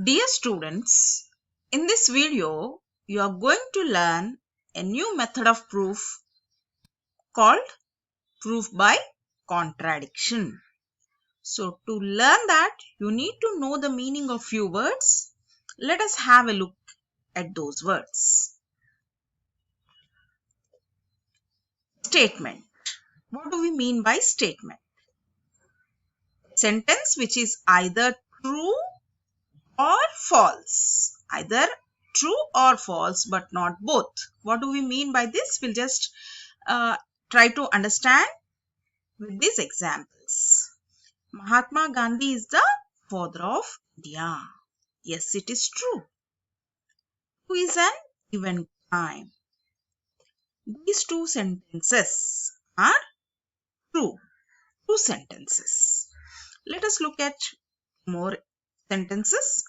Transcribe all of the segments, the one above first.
Dear students, in this video, you are going to learn a new method of proof called proof by contradiction. So, to learn that, you need to know the meaning of few words. Let us have a look at those words. Statement. What do we mean by statement? Sentence which is either true or false. Either true or false, but not both. What do we mean by this? We'll just try to understand with these examples. Mahatma Gandhi is the father of India. Yes, it is true. Who is an event time? These two sentences are true. Two sentences. Let us look at more sentences.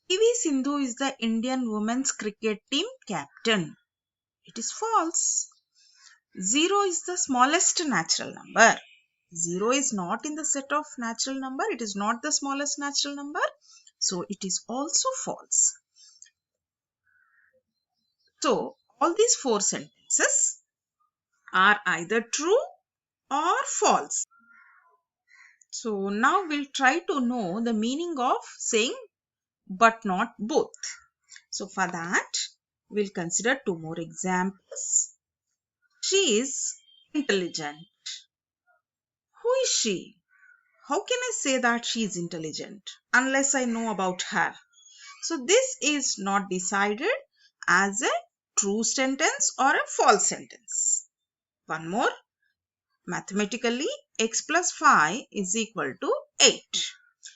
PV Sindhu is the Indian women's cricket team captain. It is false. 0 is the smallest natural number. 0 is not in the set of natural number. It is not the smallest natural number. So it is also false. So all these four sentences are either true or false. So now we'll try to know the meaning of saying but not both. So for that, we'll consider two more examples. She is intelligent. Who is she? How can I say that she is intelligent unless I know about her? So this is not decided as a true sentence or a false sentence. One more. Mathematically, x plus 5 is equal to 8.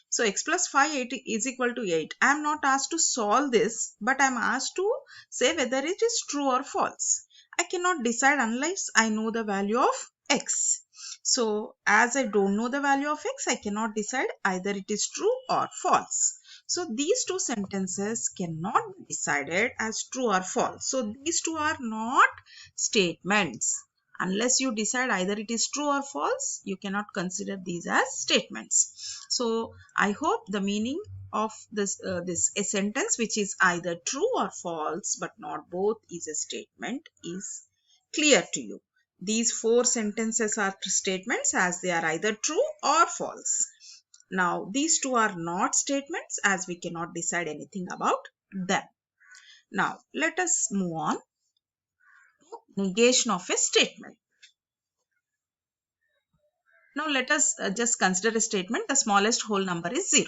So x plus 5 is equal to 8. I am not asked to solve this, but I am asked to say whether it is true or false. I cannot decide unless I know the value of x. So as I don't know the value of x, I cannot decide either it is true or false. So these two sentences cannot be decided as true or false. So these two are not statements. Unless you decide either it is true or false, you cannot consider these as statements. So I hope the meaning of this a sentence which is either true or false but not both is a statement is clear to you. These four sentences are statements as they are either true or false. Now these two are not statements as we cannot decide anything about them. Now let us move on to negation of a statement. Now let us just consider a statement. The smallest whole number is 0.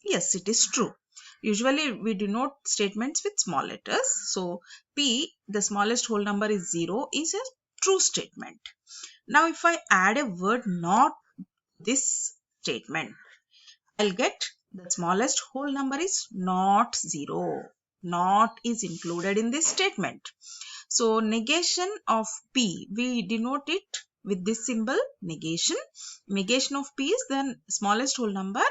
Yes, it is true. Usually we denote statements with small letters. So P, the smallest whole number is 0, is a true statement. Now if I add a word not this statement, I'll get the smallest whole number is not 0. Not is included in this statement. So negation of P, we denote it with this symbol negation. Negation of P is the smallest whole number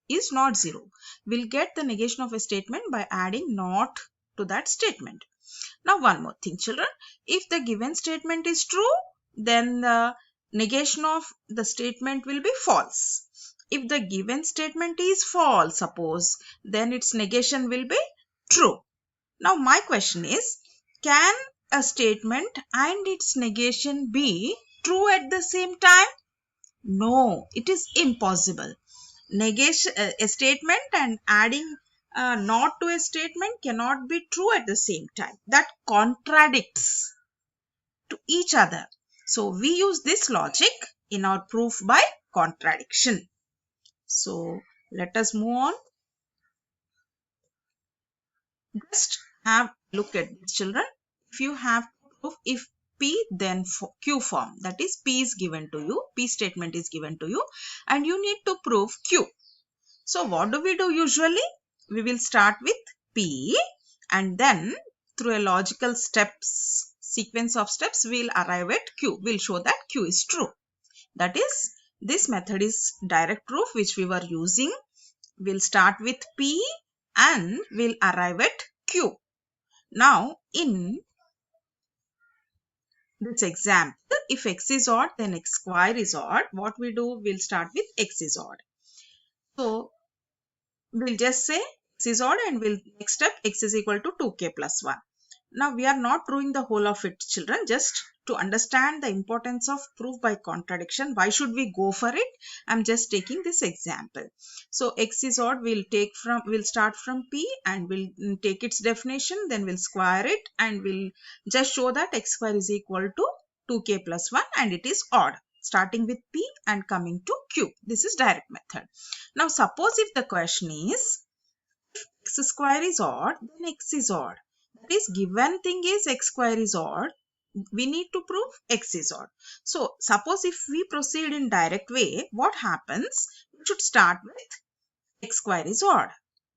is not 0. We'll get the negation of a statement by adding not to that statement. Now one more thing children, if the given statement is true, then the negation of the statement will be false. If the given statement is false, suppose, then its negation will be true. Now my question is, can a statement and its negation be true at the same time? No, it is impossible. Negation, a statement and adding not to a statement cannot be true at the same time. That contradicts to each other. So we use this logic in our proof by contradiction. So let us move on. Just have a look at this children. If you have proof, if P then Q form, that is P is given to you, P statement is given to you and you need to prove Q. So what do we do usually? We will start with P and then through a logical sequence of steps, we'll arrive at Q. We'll show that Q is true. That is, this method is direct proof which we were using. We'll start with P and we'll arrive at Q. Now in this example, if x is odd, then x square is odd. What we do, we'll start with x is odd. So we'll just say x is odd, and we'll next step x is equal to 2k plus 1. Now we are not proving the whole of it, children. Just to understand the importance of proof by contradiction, why should we go for it? I'm just taking this example. So x is odd, we'll start from p and we'll take its definition, then we'll square it and we'll just show that x square is equal to 2k plus 1 and it is odd, starting with p and coming to q. This is direct method. Now suppose if the question is x square is odd, then x is odd. That is, given thing is x square is odd, we need to prove x is odd. So suppose if we proceed in direct way, what happens? We should start with x square is odd.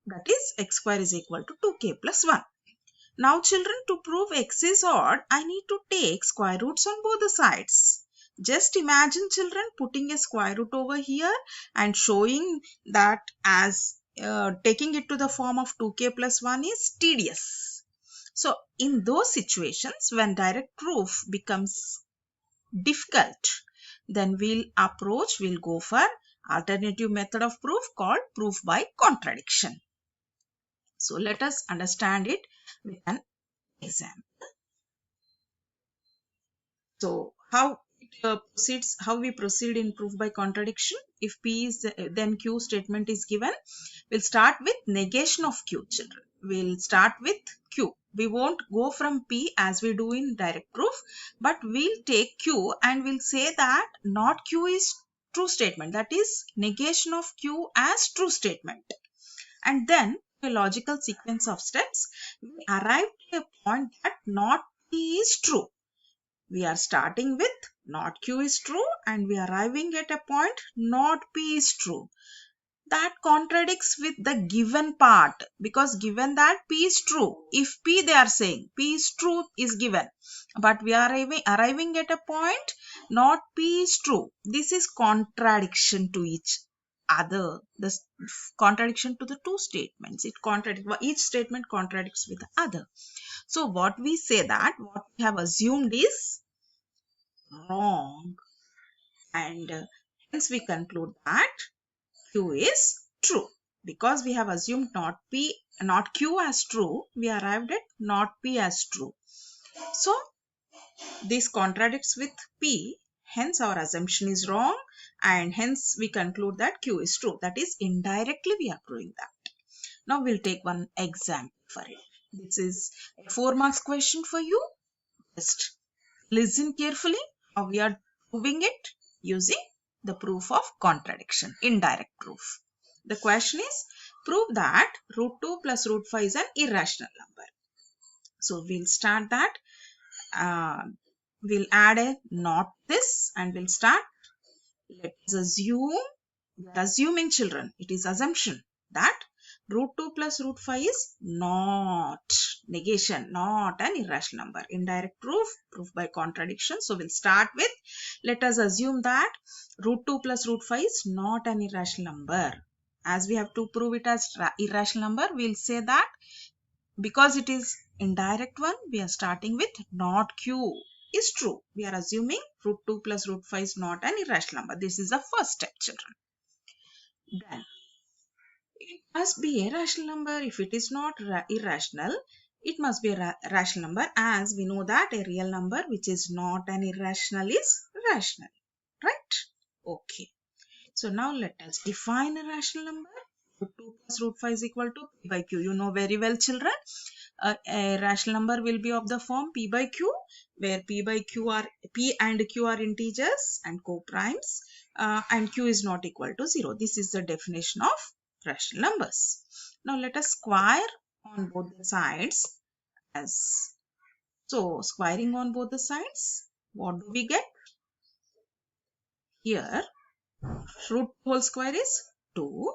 That is, x square is equal to 2k plus 1. Now children, to prove x is odd, I need to take square roots on both the sides. Just imagine children putting a square root over here and showing that as taking it to the form of 2k plus 1 is tedious. So in those situations when direct proof becomes difficult, then we'll go for alternative method of proof called proof by contradiction. So let us understand it with an example. So how we proceed in proof by contradiction? If P is then Q statement is given, we'll start with negation of Q, children. We'll start with Q. We won't go from P as we do in direct proof, but we'll take Q and we'll say that not Q is true statement. That is, negation of Q as true statement. And then a logical sequence of steps, we arrive at a point that not P is true. We are starting with not Q is true and we are arriving at a point not P is true. That contradicts with the given part, because given that P is true, if P they are saying P is true is given, but we are arriving at a point not P is true. This is contradiction to each other. The contradiction to the two statements. Each statement contradicts with the other. So what we say that what we have assumed is wrong, and hence we conclude that Q is true. Because we have assumed not Q as true, we arrived at not P as true. So this contradicts with P, hence our assumption is wrong, and hence we conclude that Q is true. That is, indirectly we are proving that. Now we'll take one example for it. This is a 4 marks question for you. Just listen carefully how we are proving it using the proof of contradiction, indirect proof. The question is, prove that root 2 plus root 5 is an irrational number. So we'll start that. We'll add a not this and we'll start. Let's assume, we are assuming children, it is assumption that root 2 plus root 5 is not, negation, not an irrational number. Indirect proof, proof by contradiction. So we'll start with, let us assume that root 2 plus root 5 is not an irrational number. As we have to prove it as irrational number, we'll say that because it is indirect one, we are starting with not Q is true. We are assuming root 2 plus root 5 is not an irrational number. This is the first step, children. Then it must be a rational number. If it is not irrational, it must be a rational number, as we know that a real number which is not an irrational is rational, right? Okay. So now let us define a rational number. Root 2 plus root 5 is equal to P by Q. You know very well, children. A rational number will be of the form P by Q, where P and Q are integers and co-primes, and Q is not equal to 0. This is the definition of rational numbers. Now let us square on both the sides. So squaring on both the sides, what do we get? Here root whole square is 2,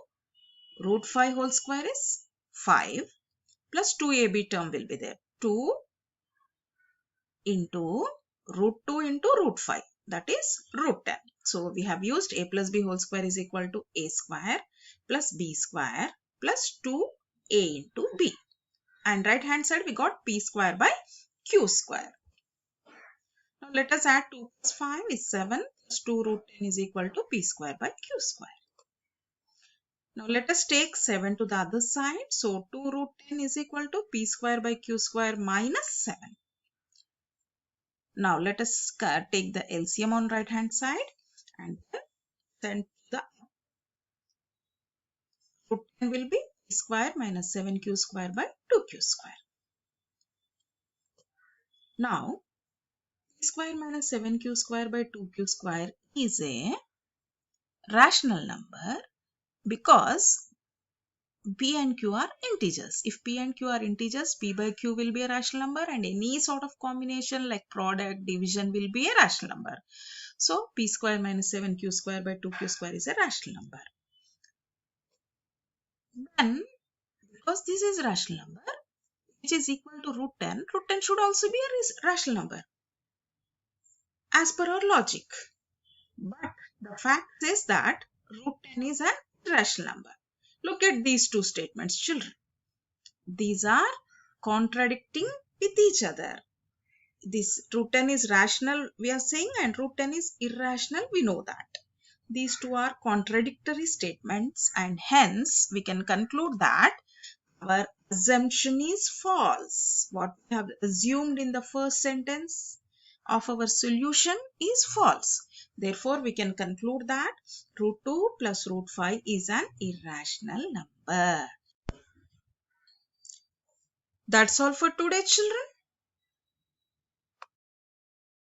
root 5 whole square is 5, plus 2ab term will be there. 2 into root 2 into root 5, that is root 10. So we have used a plus b whole square is equal to a square plus b square plus 2a into b. And right hand side we got p square by q square. Now let us add 2 plus 5 is 7 plus 2 root 10 is equal to p square by q square. Now let us take 7 to the other side. So 2 root 10 is equal to p square by q square minus 7. Now let us take the LCM on right hand side and then send the root 10 will be p square minus 7q square by 2q square. Now p square minus 7q square by 2q square is a rational number because p and q are integers. If p and q are integers, p by q will be a rational number and any sort of combination like product, division will be a rational number. So p square minus 7q square by 2q square is a rational number. Then because this is a rational number which is equal to root 10 should also be a rational number as per our logic. But the fact is that root 10 is an irrational number. Look at these two statements, children. These are contradicting with each other. This root 10 is rational, we are saying, and root 10 is irrational, we know that. These two are contradictory statements and hence we can conclude that our assumption is false. What we have assumed in the first sentence of our solution is false. Therefore, we can conclude that root 2 plus root 5 is an irrational number. That's all for today, children.